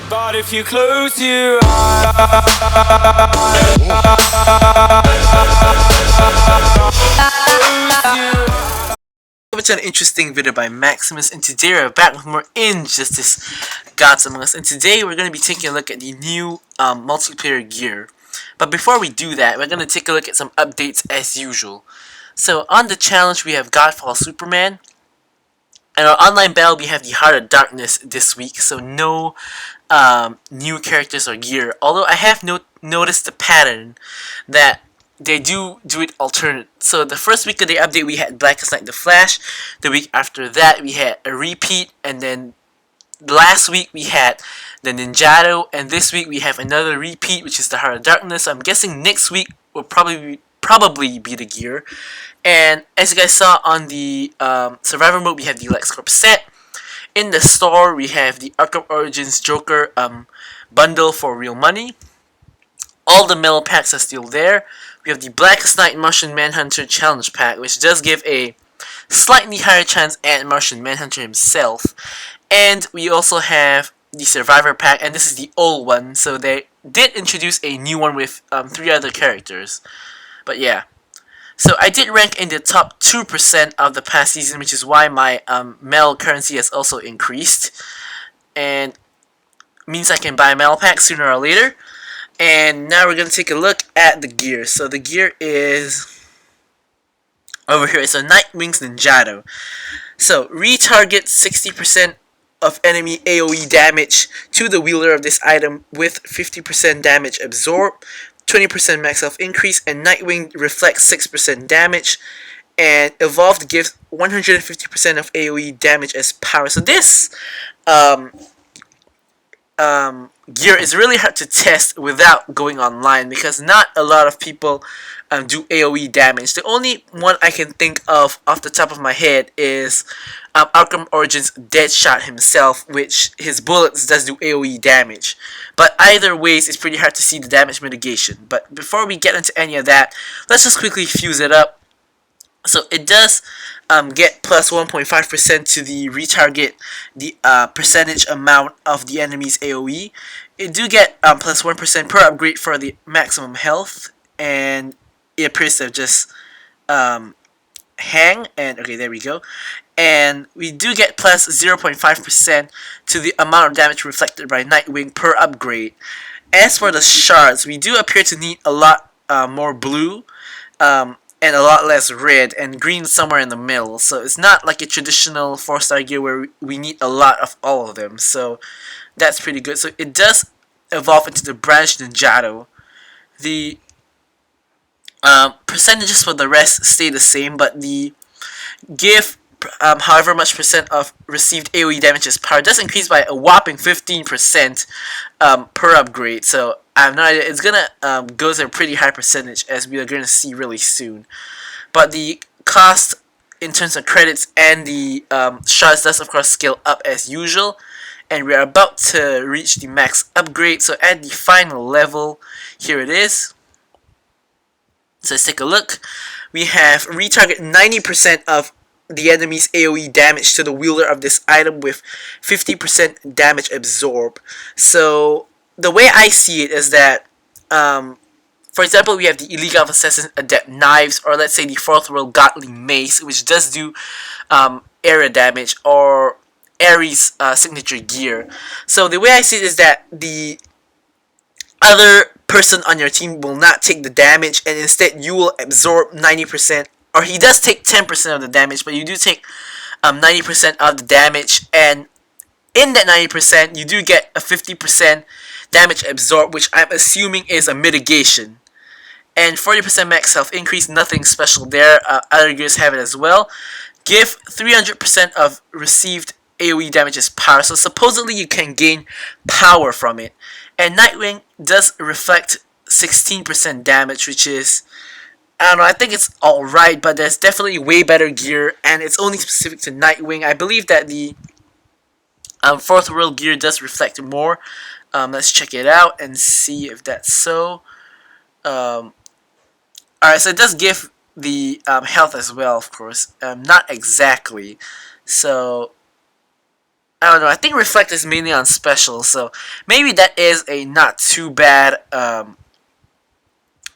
But if you close your eyes, it's an interesting video by Maximus, and today we're back with more Injustice Gods Among Us, and today we're going to be taking a look at the new multiplayer gear. But before we do that, we're going to take a look at some updates as usual. So on the challenge we have Godfall Superman, and our online battle we have the Heart of Darkness this week, so no new characters or gear. Although I have noticed the pattern that they do it alternate. So the first week of the update we had Blackest Night the Flash, the week after that we had a repeat, and then last week we had the Ninjato, and this week we have another repeat, which is the Heart of Darkness. So I'm guessing next week will probably be the gear. And as you guys saw on the Survivor mode, we have the LexCorp set. In the store, we have the Arkham Origins Joker bundle for real money. All the metal packs are still there. We have the Blackest Night Martian Manhunter Challenge Pack, which does give a slightly higher chance at Martian Manhunter himself. And we also have the Survivor Pack, and this is the old one, so they did introduce a new one with 3 other characters. But yeah. So I did rank in the top 2% of the past season, which is why my metal currency has also increased. And means I can buy a metal pack sooner or later. And now we're going to take a look at the gear. So the gear is over here. It's a Nightwing's Ninjato. So retarget 60% of enemy AoE damage to the wielder of this item with 50% damage absorbed, 20% max health increase, and Nightwing reflects 6% damage, and Evolved gives 150% of AoE damage as power. So this gear is really hard to test without going online, because not a lot of people do AoE damage. The only one I can think of off the top of my head is Arkham Origins Deadshot himself, which his bullets does do AoE damage. But either ways, it's pretty hard to see the damage mitigation. But before we get into any of that, let's just quickly fuse it up. So it does get plus 1.5% to the retarget the percentage amount of the enemy's AoE. It do get plus 1% per upgrade for the maximum health, and it appears to just hang, and okay, there we go. And we do get plus 0.5% to the amount of damage reflected by Nightwing per upgrade. As for the shards, we do appear to need a lot more blue, and a lot less red, and green somewhere in the middle. So it's not like a traditional 4-star gear where we need a lot of all of them. So that's pretty good. So it does evolve into the Brandished Ninjato. The percentages for the rest stay the same, but the give however much percent of received AoE damage as power does increase by a whopping 15% per upgrade. So I have no idea. It's gonna go to a pretty high percentage, as we are gonna see really soon. But the cost in terms of credits and the shards does of course scale up as usual, and we are about to reach the max upgrade. So at the final level, here it is. So let's take a look. We have retarget 90% of the enemy's AoE damage to the wielder of this item with 50% damage absorbed. So the way I see it is that, for example, we have the League of Assassins Adept Knives, or let's say the 4th World Godly Mace, which does do area damage, or Ares' signature gear. So the way I see it is that the other person on your team will not take the damage, and instead you will absorb 90%, or he does take 10% of the damage, but you do take 90% of the damage, and in that 90% you do get a 50% damage absorbed, which I'm assuming is a mitigation, and 40% max health increase. Nothing special there. Other gears have it as well. Give 300% of received AoE damage as power, so supposedly you can gain power from it. And Nightwing does reflect 16% damage, which is, I don't know, I think it's alright, but there's definitely way better gear, and it's only specific to Nightwing. I believe that the 4th World gear does reflect more. Let's check it out and see if that's so. Alright, so it does give the health as well, of course. Not exactly. So I don't know. I think Reflect is mainly on special, so maybe that is a not too bad of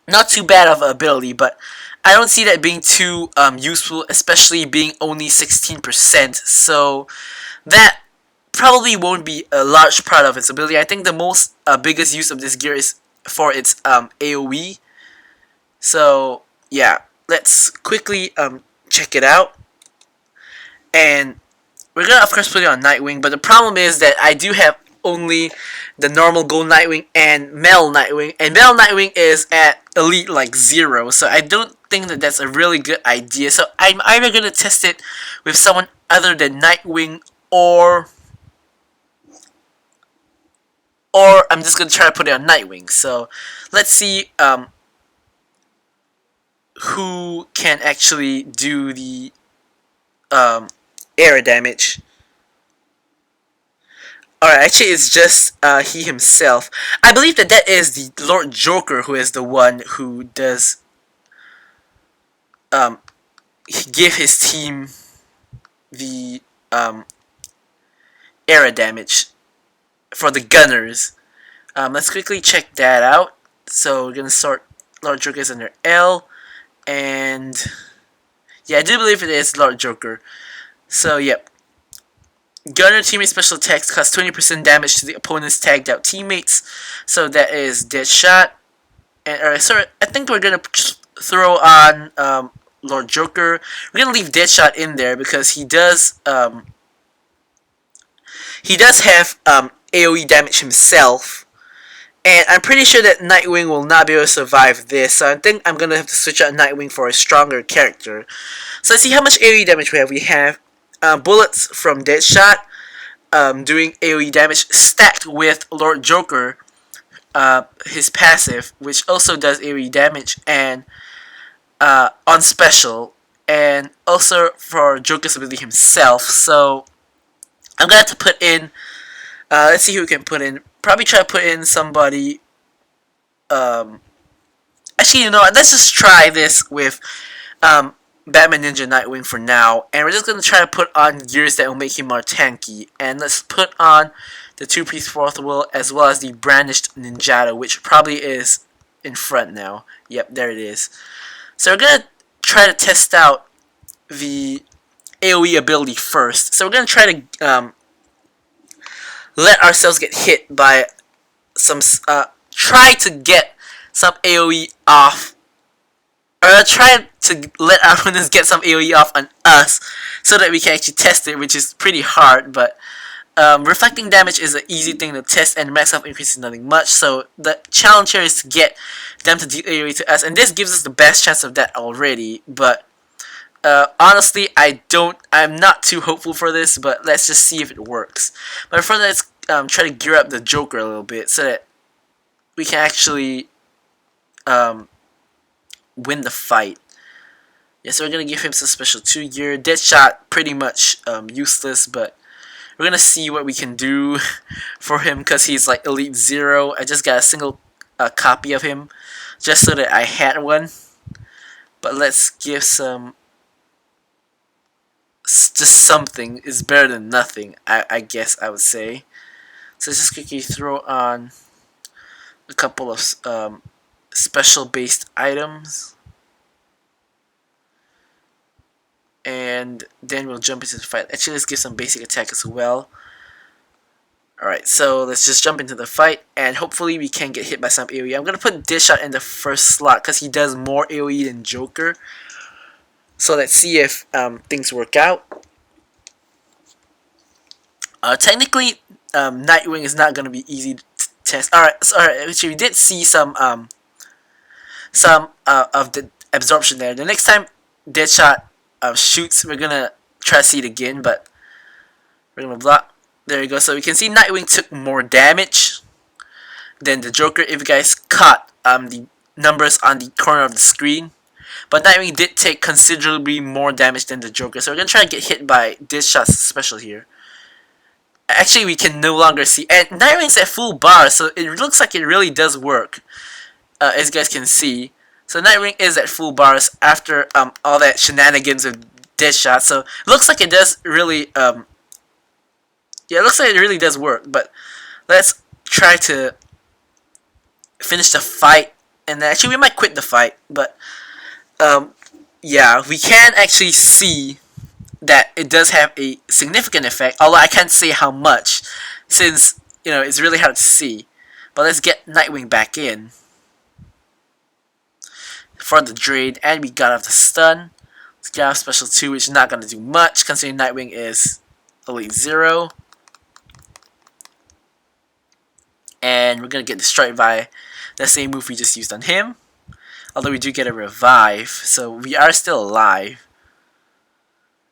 an ability, but I don't see that being too useful, especially being only 16%. So that probably won't be a large part of its ability. I think the most biggest use of this gear is for its AoE. So yeah, let's quickly check it out. And we're gonna of course put it on Nightwing, but the problem is that I do have only the normal gold Nightwing and Metal Nightwing, and Metal Nightwing is at Elite like 0, so I don't think that that's a really good idea. So I'm either gonna test it with someone other than Nightwing, or I'm just gonna try to put it on Nightwing. So let's see who can actually do the air damage. Alright, actually it's just he himself. I believe that that is the Lord Joker who is the one who does give his team the air damage for the gunners. Let's quickly check that out. So we're gonna sort Lord Joker is under L, and yeah, I do believe it is Lord Joker. So yep. Gunner teammate special attacks cause 20% damage to the opponent's tagged out teammates. So that is Deadshot. And sorry, I think we're gonna throw on Lord Joker. We're gonna leave Deadshot in there because he does have AoE damage himself. And I'm pretty sure that Nightwing will not be able to survive this, so I think I'm gonna have to switch out Nightwing for a stronger character. So let's see how much AoE damage we have. We have bullets from Deadshot doing AoE damage stacked with Lord Joker, his passive, which also does AoE damage, and on special, and also for Joker's ability himself. So I'm gonna have to put in. Let's see who we can put in. Probably try to put in somebody. Actually, you know what? Let's just try this with Batman Ninja Nightwing for now, and we're just gonna try to put on gears that will make him more tanky. And let's put on the two-piece fourth wheel as well as the Brandished Ninjato, which probably is in front now. Yep, there it is. So we're gonna try to test out the AoE ability first. So we're gonna try to let ourselves get hit by some try to get some AoE off, or try to let our opponents get some AoE off on us so that we can actually test it, which is pretty hard, but reflecting damage is an easy thing to test, and max health increase is nothing much, so the challenge here is to get them to deal AoE to us, and this gives us the best chance of that already, but honestly, I'm not too hopeful for this, but let's just see if it works. But before that, let's try to gear up the Joker a little bit so that we can actually win the fight. Yeah, so we're going to give him some special 2 gear. Deadshot, pretty much useless, but we're going to see what we can do for him because he's like Elite 0. I just got a single copy of him just so that I had one. But let's give some... Just something is better than nothing, I guess I would say. So let's just quickly throw on a couple of special based items, and then we'll jump into the fight. Actually, let's give some basic attack as well. Alright, so let's just jump into the fight, and hopefully we can get hit by some AoE. I'm going to put Deadshot in the first slot because he does more AoE than Joker. So let's see if things work out. Technically, Nightwing is not going to be easy to test. Alright, so actually we did see some of the absorption there. The next time Deadshot shoots, we're going to try to see it again, but we're going to block. There you go. So we can see Nightwing took more damage than the Joker if you guys caught the numbers on the corner of the screen. But Nightwing did take considerably more damage than the Joker, so we're going to try and get hit by Deadshot's special here. Actually, we can no longer see, and Nightwing's at full bar, so it looks like it really does work, as you guys can see. So Nightwing is at full bars after all that shenanigans with Deadshot, so it looks like it does really Yeah, it looks like it really does work, but let's try to finish the fight. And actually, we might quit the fight, but yeah, we can actually see that it does have a significant effect, although I can't say how much, since, it's really hard to see. But let's get Nightwing back in for the drain, and we got off the stun. Let's get off special 2, which is not going to do much, considering Nightwing is Elite 0. And we're going to get destroyed by the same move we just used on him. Although we do get a revive, so we are still alive.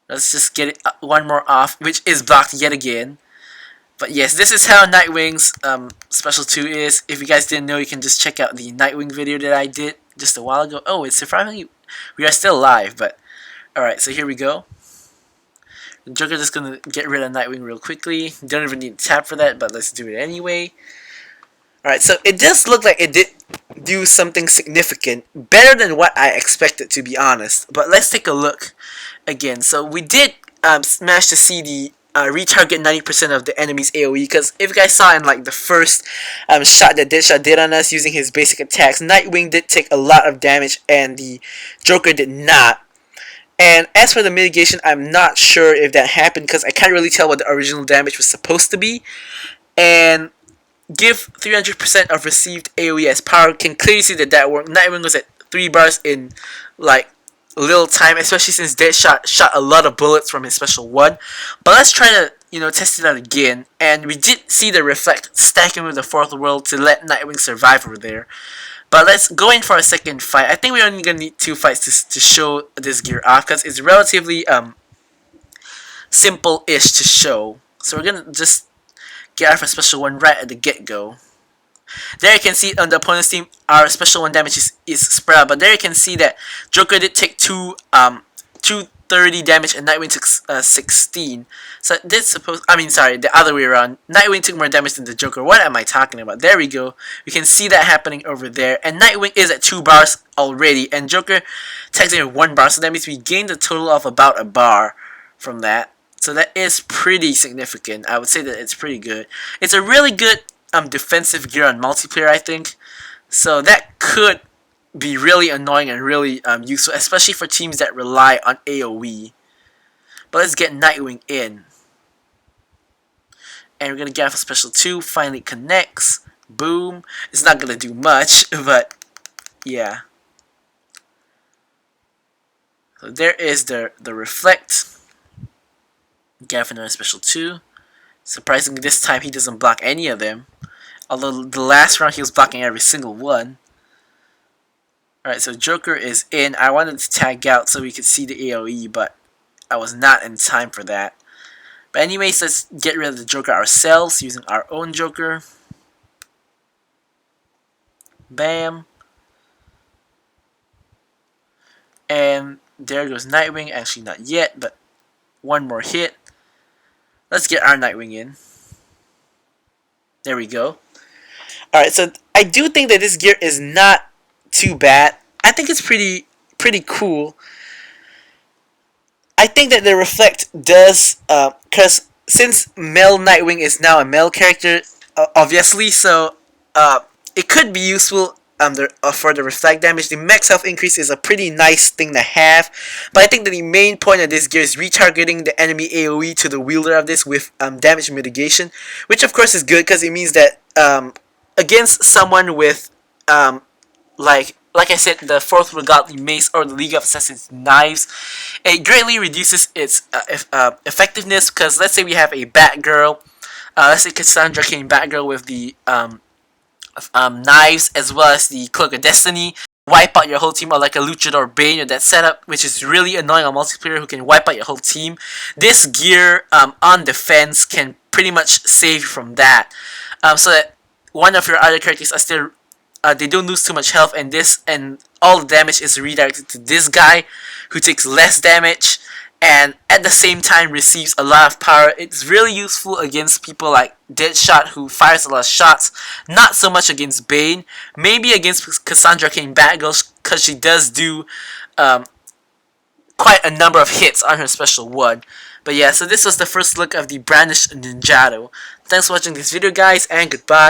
Let's just get it one more off, which is blocked yet again. But yes, this is how Nightwing's special 2 is. If you guys didn't know, you can just check out the Nightwing video that I did just a while ago. Oh, it's surprisingly, we are still alive, but alright, so here we go. The Joker's just gonna get rid of Nightwing real quickly. Don't even need to tap for that, but let's do it anyway. Alright, so it does look like it did do something significant. Better than what I expected, to be honest. But let's take a look again. So we did manage to see the retarget 90% of the enemy's AoE, because if you guys saw in like the first shot that Deadshot did on us using his basic attacks, Nightwing did take a lot of damage and the Joker did not. And as for the mitigation, I'm not sure if that happened, because I can't really tell what the original damage was supposed to be. And give 300% of received AoE as power, can clearly see that that worked. Nightwing was at 3 bars in like little time, especially since Deadshot shot a lot of bullets from his special 1. But let's try to test it out again, and we did see the reflect stacking with the 4th world to let Nightwing survive over there. But let's go in for a second fight. I think we're only gonna need 2 fights to show this gear off, because it's relatively simple-ish to show. So we're gonna just get off a special 1 right at the get-go. There you can see on the opponent's team, our special 1 damage is spread out, but there you can see that Joker did take 230 damage and Nightwing took 16. So this the other way around. Nightwing took more damage than the Joker. What am I talking about? There we go. We can see that happening over there, and Nightwing is at 2 bars already, and Joker takes in 1 bar, so that means we gained a total of about a bar from that. So that is pretty significant. I would say that it's pretty good. It's a really good defensive gear on multiplayer, I think. So that could be really annoying and really useful, especially for teams that rely on AoE. But let's get Nightwing in. And we're going to get off a special 2. Finally connects. Boom. It's not going to do much, but yeah. So there is the reflect. Get off another special 2. Surprisingly, this time he doesn't block any of them. Although the last round he was blocking every single one. Alright, so Joker is in. I wanted to tag out so we could see the AoE, but I was not in time for that. But anyways, let's get rid of the Joker ourselves using our own Joker. Bam. And there goes Nightwing. Actually, not yet, but 1 more hit. Let's get our Nightwing in. There we go. Alright, so I do think that this gear is not too bad. I think it's pretty cool. I think that the reflect does, because since male Nightwing is now a male character, obviously, so it could be useful for the reflect damage. The max health increase is a pretty nice thing to have, but I think that the main point of this gear is retargeting the enemy AoE to the wielder of this with damage mitigation, which of course is good because it means that against someone with like I said, the 4th Godly Mace or the League of Assassin's Knives, it greatly reduces its effectiveness, because let's say we have a Batgirl, let's say Cassandra came Batgirl with the knives as well as the Cloak of Destiny, wipe out your whole team, or like a Luchador Bane or that setup, which is really annoying on multiplayer, who can wipe out your whole team. This gear on defense can pretty much save you from that, so that one of your other characters are still they don't lose too much health, and all the damage is redirected to this guy who takes less damage and at the same time receives a lot of power. It's really useful against people like Deadshot, who fires a lot of shots. Not so much against Bane. Maybe against Cassandra Cain Batgirl, because she does do quite a number of hits on her special 1. But yeah, so this was the first look of the Brandished Ninjato. Thanks for watching this video, guys, and goodbye.